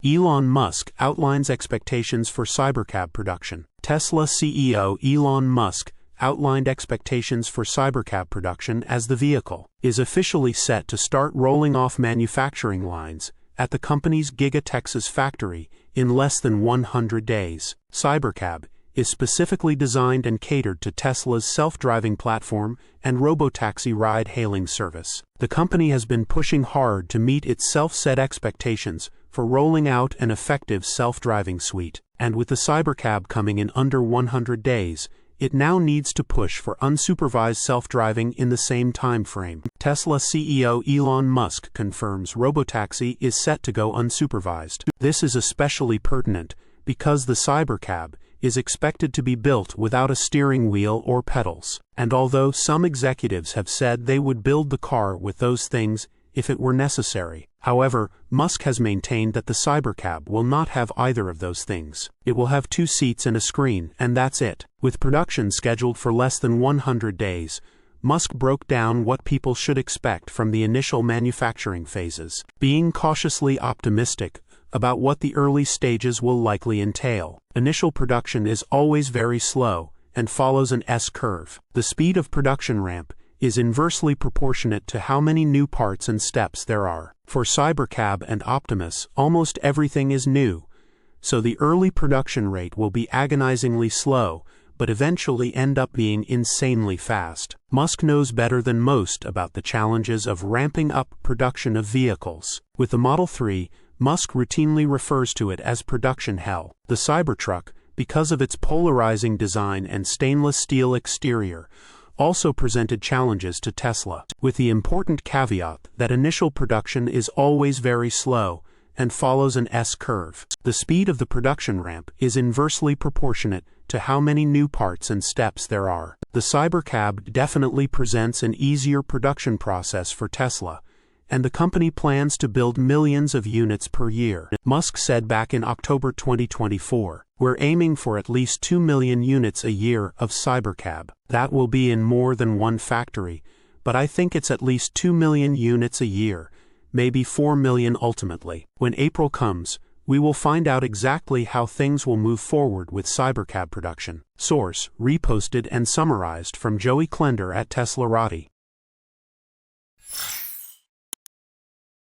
Elon Musk outlines expectations for Cybercab production. Tesla CEO Elon Musk outlined expectations for Cybercab production as the vehicle is officially set to start rolling off manufacturing lines at the company's Giga Texas factory in less than 100 days. Cybercab is specifically designed and catered to Tesla's self-driving platform and robotaxi ride-hailing service. The company has been pushing hard to meet its self-set expectations for rolling out an effective self-driving suite, and with the Cybercab coming in under 100 days, it now needs to push for unsupervised self-driving in the same time frame. Tesla CEO Elon Musk confirms robotaxi is set to go unsupervised. This is especially pertinent because the Cybercab is expected to be built without a steering wheel or pedals, and although some executives have said they would build the car with those things if it were necessary, however, Musk has maintained that the Cybercab will not have either of those things. It will have 2 seats and a screen, and that's it. With production scheduled for less than 100 days, Musk broke down what people should expect from the initial manufacturing phases, being cautiously optimistic about what the early stages will likely entail. Initial production is always very slow and follows an S-curve. The speed of production ramp is inversely proportionate to how many new parts and steps there are. For Cybercab and Optimus, almost everything is new, so the early production rate will be agonizingly slow, but eventually end up being insanely fast. Musk knows better than most about the challenges of ramping up production of vehicles. With the Model 3, Musk routinely refers to it as production hell. The Cybertruck, because of its polarizing design and stainless steel exterior, also presented challenges to Tesla, with the important caveat that initial production is always very slow and follows an S-curve. The speed of the production ramp is inversely proportionate to how many new parts and steps there are. The Cybercab definitely presents an easier production process for Tesla, and the company plans to build millions of units per year. Musk said back in October 2024, "We're aiming for at least 2 million units a year of Cybercab. That will be in more than one factory, but I think it's at least 2 million units a year, maybe 4 million ultimately." When April comes, we will find out exactly how things will move forward with Cybercab production. Source: reposted and summarized from Joey Klender at teslarati.